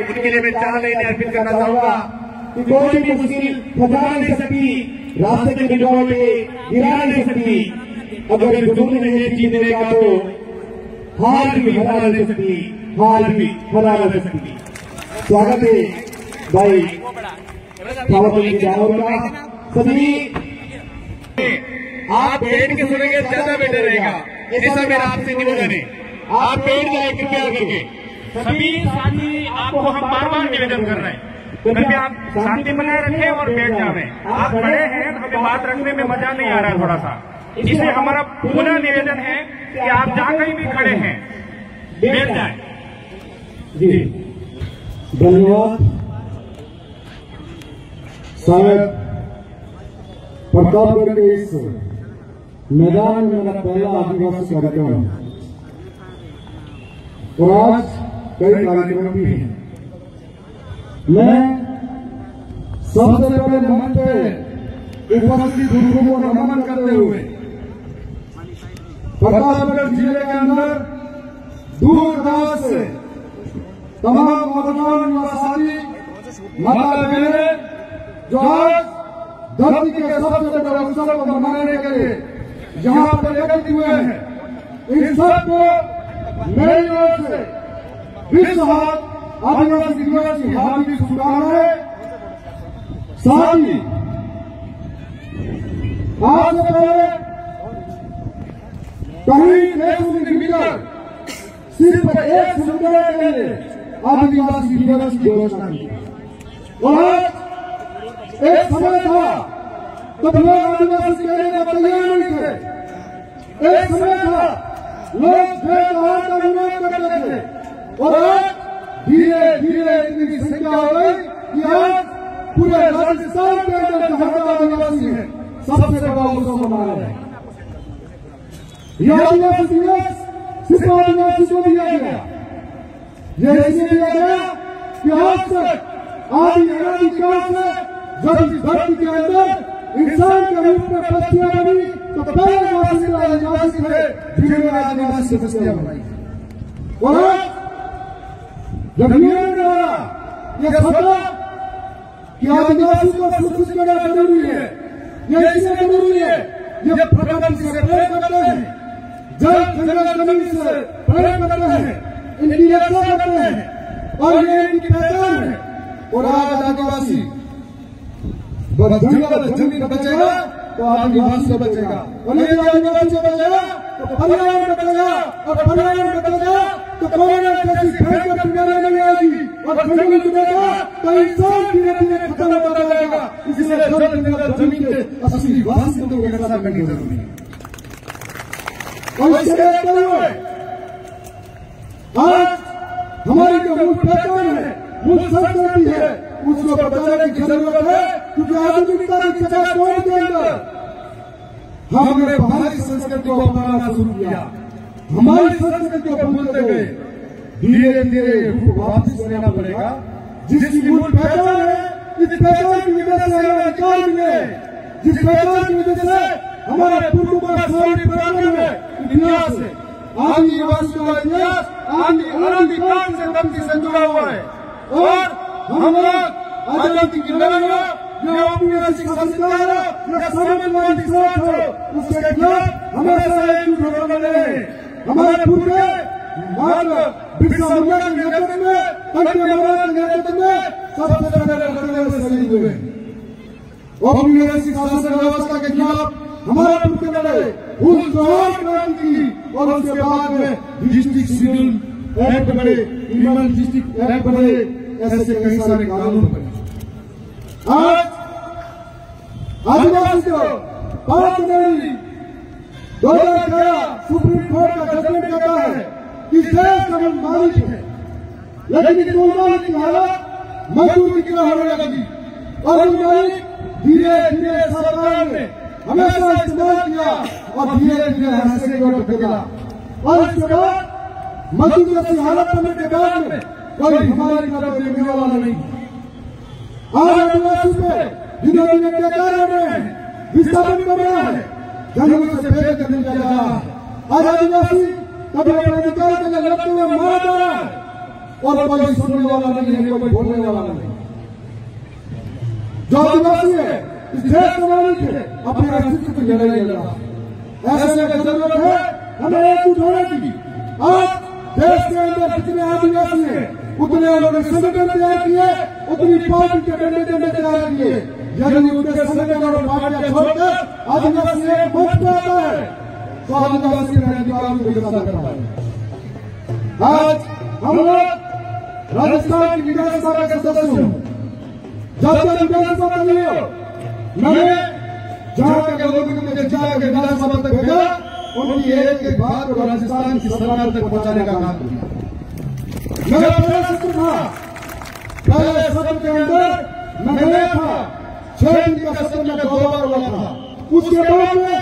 उनके लिए मैं 4 लाइनें अर्पित करना चाहूंगा कि कोई भी मुश्किल फंसा नहीं सकती, रास्ते के गिरावटें गिरा नहीं सकती, अगर जुनून है जीतने का तो हार भी हरा नहीं सकती, हार भी हरा नहीं सकती। स्वागत है भाई का सभी। आप बैठ के सुनेंगे ज्यादा बेटर रहेगा, ऐसा मेरा आपसे निवेदन है। आप बैठ जाए कृपया करके। सभी साथी आपको हम बार बार निवेदन कर रहे हैं, कृपया आप शांति बनाए रखें और बैठ जावे। आप खड़े हैं तो हमें बात रखने में मजा नहीं आ रहा है थोड़ा सा, इसलिए हमारा पूरा निवेदन है कि आप जहाँ कहीं भी खड़े हैं बैठ जाए। जी धन्यवाद। शायद प्रतापगढ़ के इस मैदान में मेरा पहला आदिवासी कार्यक्रम है और आज कई कार्यक्रम भी हैं। मैं सबसे पहले मंच पे उपस्थित गुरुओं को नमन करते हुए प्रतापगढ़ जिले के अंदर दूर दराज से तमाम नौजवान निवासी माता बहनें जो आज धरती के सबसे बड़े अवसर को मनाने के लिए यहाँ पर एकत्रित हुए हैं, इन सबको मेरी ओर से विश्व आदिवासी दिवस की हार्दिक शुभकामनाएं। साथ ही आज से पहले कहीं नहीं मिलकर सिर्फ एक समुदाय के लिए आदिवासी दिवस की घोषणा की और आज एक समय था तब लोग आदिवासी कहने का तैयार नहीं थे। एक समय था लोग भेदभाव का विरोध करते थे और आज धीरे धीरे इतनी संख्या हो गई कि आज पूरे राजस्थान के अंदर जहां आदिवासी है सबसे बड़ा उत्सव मना रहे हैं। यह आदिवासी दिवस सिर्फ आदिवासी को दिया गया, यह इसलिए दिया गया कि आज तक अनादिकाल से जब इस धरती के अंदर इंसान के रूप में बस्तियां बनी तो पहले आदिवासी थे, जिन्होंने आदिवासी बस्तियां बनाई और आज जब ये सोचा कि आदिवासी को सुरक्षित करना जरूरी है, ये इसलिए जरूरी है, ये प्रकृति से प्रेम करते हैं, जल जंगल जमीन से प्रेम करते हैं, इनकी रक्षा करते हैं और ये इनकी पहचान है। और आज आदिवासी जंगल जमीन बचेगा तो आदिवासी बचेगा और यदि आदिवासी बचेगा तो पर्यावरण बचेगा और पर्यावरण बचेगा तो कोरोना जैसी भयंकर बीमारी नहीं आएगी और जंगल बचेगा तो इंसान धीरे धीरे खत्म होता जाएगा। इसलिए जल जंगल जमीन के असली वासियों को रक्षा करनी जरूरी है। और इससे देखते हुए आज हमारी जो मूल पहचान है, मूल संस्कृति है, उसको बचाने की जरूरत है, क्योंकि आधुनिकता की चकाचौंध के अंदर हमने बाहरी संस्कृति को अपनाना शुरू किया, हमारी संस्कृति को भूलते गए। धीरे धीरे रूप वापस लेना पड़ेगा। जिसकी मूल पहचान है, इस पहचान की वजह से हमें अधिकार मिले, जिस पहचान की वजह से हमारे पूर्वों का इतिहास है, आदिवासी का इतिहास अनादिकाल से धरती से जुड़ा हुआ है और हम लोग आजादी की लड़ाई हो या औपनिवेशिक संस्कार हो या साम्यवादी सोच हो, उसके खिलाफ हमेशा एकजुट होकर लड़े। हमारे पूर्वे बिरसा मुंडा के नेतृत्व में, पंडित जवाहरलाल के नेतृत्व में सबसे पहले लड़ने में शहीद हुए। औपनिवेशिक शासन व्यवस्था के खिलाफ हमारे पूर्व लड़े, उस जवाहर क्रांति की और उसके बाद में डिस्ट्रिक्ट शेड्यूल एक्ट बने, ह्यूमन डिस्ट्रिक्ट एक्ट बने, ऐसे कई सारे कानून बने। आज आदिवासी को 5 जनवरी 2013 सुप्रीम कोर्ट का जजमेंट कहता है कि देश का हम मालिक है, लेकिन इस मालिक की हालत मजदूर की तरह होने लगी और मालिक धीरे धीरे सरकार ने हमेशा इस्तेमाल किया और धीरे धीरे हंसने की ओर ढकेला और इसके बाद मजदूर जैसी हालत बनने के बाद में कोई हमारी तरफ देखने वाला नहीं। आज आदिवासी पे दिनों दिन अत्याचार हो रहे हैं, विस्थापन कर रहा है, जंगलों से बेदखल कर दिया जा रहा है। आज आदिवासी कभी अपने अधिकार के लिए लड़ते हुए मारा जा रहा है। और कोई सुनने वाला नहीं है, कोई बोलने वाला नहीं। जो आदिवासी है इस देश के मालिक है, अपने अस्तित्व की लड़ाई लड़ रहा है। ऐसे में जरूरत है हमें एकजुट होने की। आज देश के अंदर जितने आदिवासी हैं उतने उन्होंने संगठन तैयार किए, उतनी पार्टी के कैंडिडेट तैयार किए। यदि उनके संगठन और पार्टियां छोड़कर आदिवासी एक मंच पे आता है तो आदिवासी के अधिकारों को विकास करता है। आज हम लोग राजस्थान की विधानसभा के सदस्य हूँ। जब तक विधानसभा बनी हो, मैंने जहाँ के लोगों को जहाँ के विधानसभा तक भेजा, उनकी एक बात को राजस्थान की सरकार तक पहुंचाने का काम किया। मेरा पहला सत्र था, पहले सत्र के अंदर मैं गया था, 6 दिन का सत्र में 2 बार हुआ था। उसके बाद में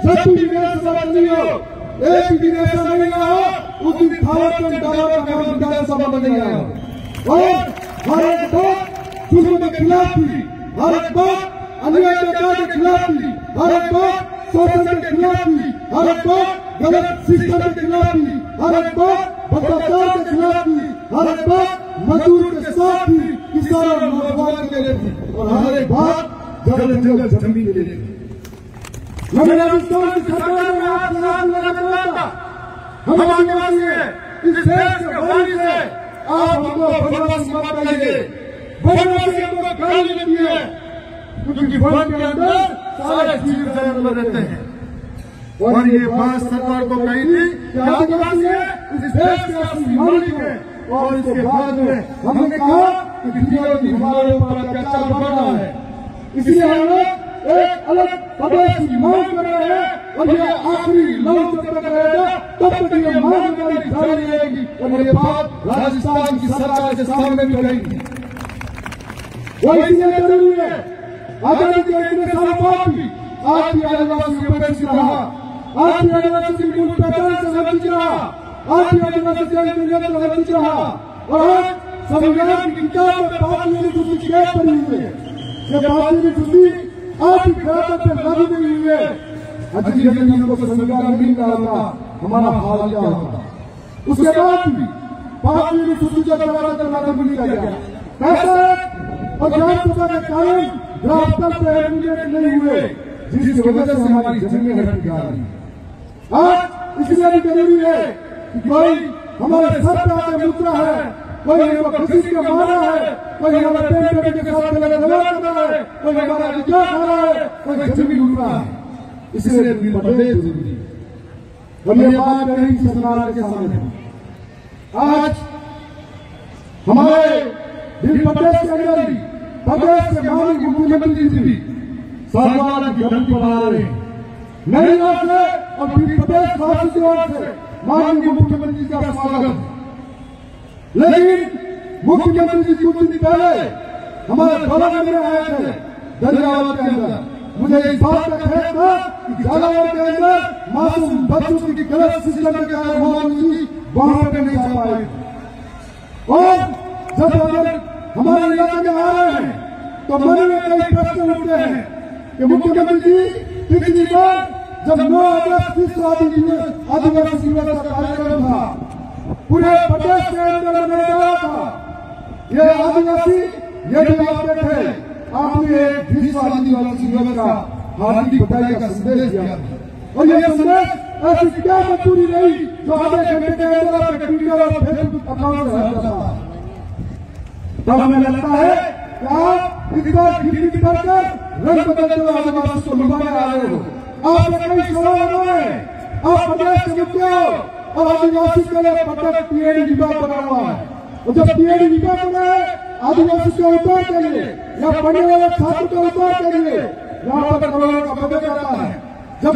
जब भी विधानसभा बनी हो, एक दिन ऐसा नहीं रहा उस दिन थावरचंद गहलोत का नाम विधानसभा में नहीं आया। और हर एक बात जुल्म के खिलाफ थी, हर एक बात अन्याय के खिलाफ थी, हर एक बात शोषण के खिलाफ थी, हर एक बात गलत शिक्षा के खिलाफ थी, हर एक बात भ्रष्टाचार के खिलाफ थी, हर एक बात मजदूर के साथ थी, किसान और नौजवान के लिए थी, और हर एक बात जंगल जमीन के लिए थी। मैंने राजस्थान की सरकार में आप लगा था, हम आदिवासी हैं, इस देश के वारिस हैं, आप हमको बनवासी मत कहिए। बनवासी हमको गाली देती है क्योंकि वन के अंदर सारे जीव जंगल रहते हैं। और ये बात सरकार को कही थी कि आदिवासी है, इस देश के असली मालिक है। और इसके बाद में हमने कहा कि हमारे ऊपर अत्याचार बढ़ रहा है, इसलिए हम लोग एक अलग प्रदेश की मांग कर रहे हैं। और ये आखिरी लंच जब तक रहेगा तब तक ये मांग हमारी जारी रहेगी और ये बात राजस्थान की सरकार के सामने भी रहेगी। वो इसलिए जरूरी है, आजादी के इतने सालों बाद भी आज भी आदिवासी उपेक्षित रहा, आज भी आदिवासी की मूल पहचान से वंचित रहा, आज भी आदिवासी जनजाति से वंचित रहा। और आज संविधान की किताब में 5 यूनिवर्सिटी की कैद बनी हुई है। ये 5 यूनिवर्सिटी आज भी भारत पे लागू नहीं हुई है। अच्छी यदि हमको संविधान मिल रहा होता, हमारा हाल क्या होता। उसके बाद भी 5 यूनिवर्सिटी का दरवाजा लागू मिल गया। पैसा और जान सभा के कारण ड्राफ्टर पे एडमिट नहीं हुए, जिसकी वजह से हमारी जमीनें हड़प जा रही। आज इसलिए भी जरूरी है कि कोई हमारे सर पे आके मुद्रा है, कोई हमको किसी के मारा है, कोई हमारे पेट के साथ लगा कर रहा है, कोई हमारा अधिकार खा रहा है, कोई जमीन लूट रहा है। इसलिए प्रदेश जरूरी है। और ये बात कहीं सरकार के सामने है। आज हमारे प्रदेश के अंदर ही प्रदेश के माननीय मुख्यमंत्री जी भी सरकार की धमकी बना रहे हैं। नई ओर से और प्रदेश वासी की ओर से माननीय मुख्यमंत्री का स्वागत। लेकिन मुख्यमंत्री जी कुछ दिन पहले हमारे झालावाड़ में आए थे, दरियावाद के अंदर। मुझे इस बात का खेद था कि झालावाड़ के अंदर मासूम बच्चों की गलत सिस्टम के कारण वहां पर नहीं जा पाए। और जब अगर हमारे इलाके में आ रहे हैं तो मन में कई प्रश्न उठते हैं कि मुख्यमंत्री जी पिछली बार जब 9 अगस्त विश्व आदिवासी दिवस का कार्यक्रम था, पूरे प्रदेश के अंदर मनाया गया था। ये आदिवासी ये भी आपके थे, आपने विश्व आदिवासी दिवस का हार्दिक बधाई का संदेश दिया। और ये संदेश ऐसी क्या मजबूरी रही जो आधे घंटे के अंदर आपके ट्विटर और फेसबुक अकाउंट से हट जाता है। तब हमें लगता है कि आप इस बार गिरगिट करकर रंग बदलते हुए आदिवासी को लुभाने आ रहे हो। आपने कई सवाल उठाए, आप प्रदेश के मुद्दे हो और आदिवासी के लिए प्रत्येक पीएडी विभाग बना हुआ है। और जब पीएडी विभाग बना है आदिवासी के उद्धार के लिए या पढ़ने वाले छात्र के उद्धार के लिए, यहाँ पर करोड़ों का बजट आता है। जब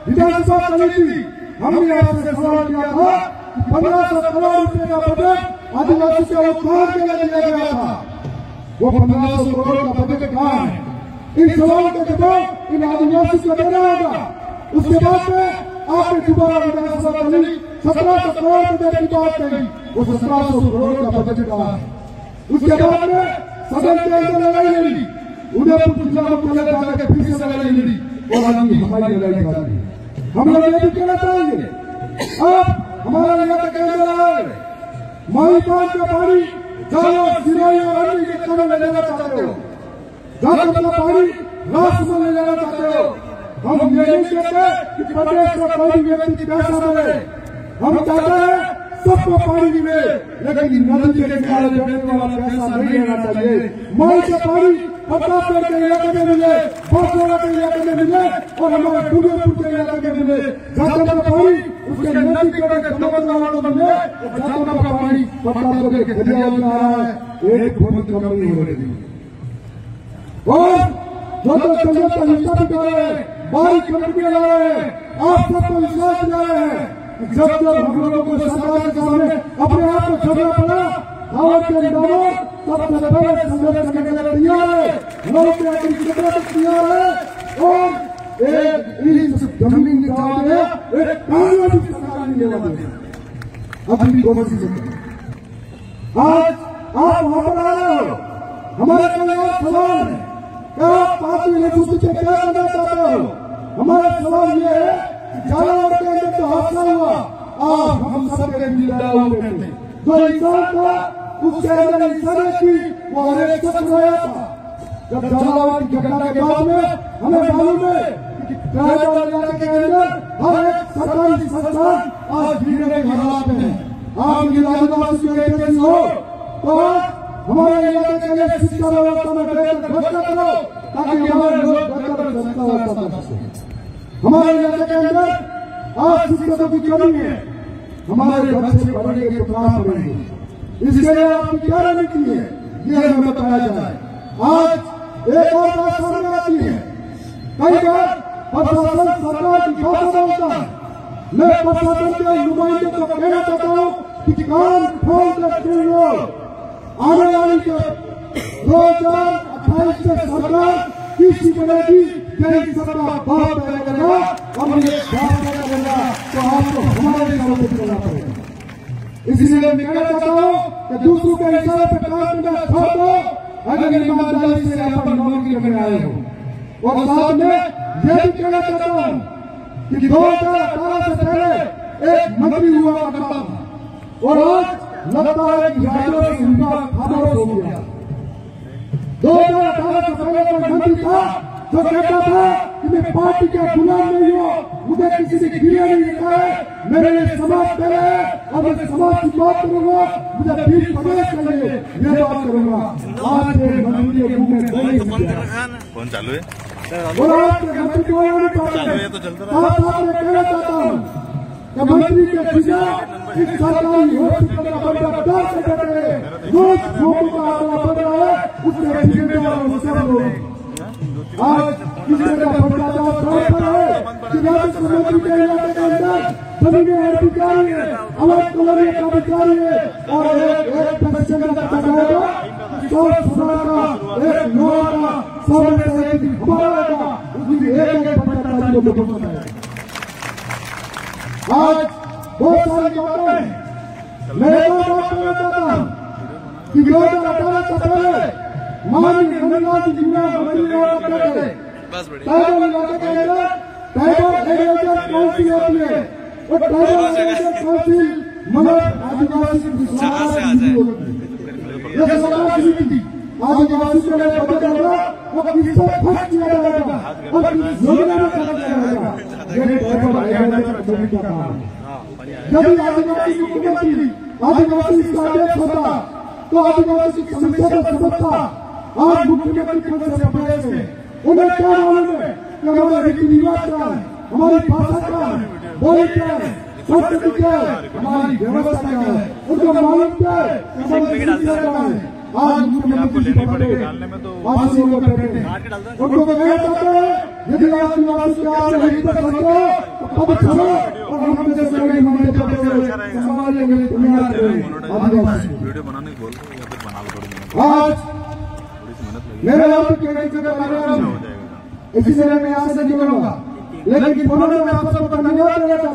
विधानसभा चली थी हमने आपसे सवाल किया था कि 1500 करोड़ रुपए का बजट आदिवासी के उद्धार के लिए दिया गया था। वो 1500 करोड़ का बजट कहाँ है? इन सवालों के जवाब इन आदिवासी को देना होगा। उसके बाद में आपने दोबारा विधानसभा चली, 1700 करोड़ बजट की बात कही, वो 1700 करोड़ का बजट कहा है। उसके बाद में सदन के अंदर लड़ाई लड़ी, उदयपुर जिला मुख्यालय जाकर फिर से लड़ाई लड़ी और हमारी लड़ाई जारी है। हम लोग ये भी कहना चाहेंगे, आप हमारा यहाँ तक अंदर आए माईपान का पानी जालो सिरोही और अन्य के कदम में लेना चाहते हो, जाटव का पानी राजसमंद में लेना चाहते हो। हम ये नहीं कहते कि प्रदेश का कोई व्यक्ति पैसा मिले, हम चाहते हैं सबको पानी मिले, लेकिन नदी के किनारे बैठने वाला पैसा नहीं लेना चाहिए। माई का पानी प्रतापगढ़ के इलाके में मिले, बांसवाड़ा के इलाके में मिले और हमारे डूंगरपुर के इलाके में मिले। जाटव का पानी उसके नदी के कमर वालों को मिले, जाटव का पानी प्रतापगढ़ के खदिया में आ रहा है, एक बहुत कम नहीं हो रही। और जो संघर्ष का हिस्सा भी कर रहे हैं, बारी कंपनियां ला रहे हैं, आप सबको विश्वास दिला रहे हैं। जब जब हम लोगों को सरकार के सामने अपने आप को छोड़ना पड़ा, भारत के अंदर तब से पहले संघर्ष करने के लिए तैयार है, लोग के आगे तैयार है और एक इस जमीन निकालने एक कामयाबी सरकार नहीं लेना देगा। अपनी कोशिश करें। आज आप वहां पर आ रहे हो, हमारे कल्याण सवाल है क्या आप पार्टी नेतृत्व से क्या करना चाहते हो? हमारा सवाल ये है कि झालावाड़ के अंदर तो हादसा हुआ, आज हम सबके जिम्मेदार कहते हैं जो इंसान था उसके अंदर इंसानियत की वो हर एक शख्स रोया था। जब झालावाड़ की घटना के बाद में हमें मालूम है कि झालावाड़ इलाके के अंदर हर एक सरकारी संस्थान आज गिरने के हालात में है। आप ये आदिवासी के एजेंसी हो तो हमारे इलाके के लिए शिक्षा व्यवस्था में बेहतर व्यवस्था करो ताकि हमारे लोग बेहतर शिक्षा व्यवस्था कर सकें। हमारे इलाके के अंदर आज शिक्षकों की कमी है, हमारे बच्चे पढ़ेंगे तो कहाँ पढ़ेंगे, इसके लिए आपकी क्या रणनीति है ये हमें बताया जाए। आज एक और बात सामने आती है, कई बार प्रशासन सरकार की भाषा बोलता है। मैं प्रशासन के नुमाइंदे को कहना चाहता हूँ कि कान खोल कर सुन लो, आने वाली 2028 से सरकार किसी बनेगी, कई सबका बात करेगा और ये बात करेगा तो आपको हमारे सामने चलना पड़ेगा। इसलिए मैं कहना चाहता हूँ कि दूसरों के इशारे पर काम करना छोड़ दो, अगर ईमानदारी से यहाँ पर नौकरी करने आए हो। और साथ में यह भी कहना चाहता हूँ कि 2018 से पहले एक मंत्री हुआ करता था और आज लगता है कि राज्यों से उनका खामोश हो गया। 2018 से पहले कोई मंत्री था जो कहता था कि मैं पार्टी का गुलाम नहीं हूँ, मुझे किसी ने गिरिया नहीं लिखा है, मेरे लिए समाज पहले है और मैं समाज की बात करूंगा, मुझे बीच प्रदेश चाहिए ये बात करूंगा। आज के मंत्री के मुंह में कौन चालू है और आज के मंत्री को नहीं साथ में कहना चाहता हूँ कि मंत्री के पिता इस सरकारी हॉस्पिटल का बड़ा डर से डरे रोज लोगों का आंकड़ा बढ़ रहा है, उसके जिम्मेदार सब लोग आज किसी का भ्रष्टाचार पर है कि राजस्व मंत्री के इलाके के अंदर जमीनें अधिकारी है, अवैध कॉलोनी का अधिकारी है और एक पेंशन का कटाएगा 100 का एक लोहा का 100 में से एक हमारा रहेगा, उसकी एक भ्रष्टाचारी को बताएगा। आज बहुत सारी बातें हैं, मैं एक और बात कहना चाहता हूँ कि 2018 से पहले माननीय गंगालाल जी मंत्री हुआ करते थे, ट्राइबल इलाके के अंदर ट्राइबल एग्रीकल्चर काउंसिल होती है और ट्राइबल एग्रीकल्चर काउंसिल मतलब आदिवासी ये सरकार की थी, आदिवासी के लिए बजट होगा वो किससे खर्च किया जाएगा और किस योजना में खर्च किया जाएगा, ये ट्राइबल एग्रीकल्चर काउंसिल का काम है। जब आदिवासी मुख्यमंत्री आदिवासी इसका अध्यक्ष होता तो आदिवासी की समस्या को समझता। आज मुख्यमंत्री प्रदेश में उन्हें क्या मालूम है कि हमारे रीति रिवाज क्या है, हमारी भाषा क्या है, बोली क्या है, संस्कृति क्या है, हमारी व्यवस्था क्या है, उनको मालूम क्या है, हमारी क्या है। आज मुख्यमंत्री वासियों को बैठे उनको कहना चाहते हैं यदि आदिवासी के आप हित पर समझो तो पद छोड़ो और हम जैसे समाज में आदिवासी वीडियो बनाने बोल रहे हैं बना लो। आज मेरे आप के इसलिए मैं यहाँ से जुड़ूंगा, लेकिन पुनः मैं आप सबको धन्यवाद देना चाहता हूँ।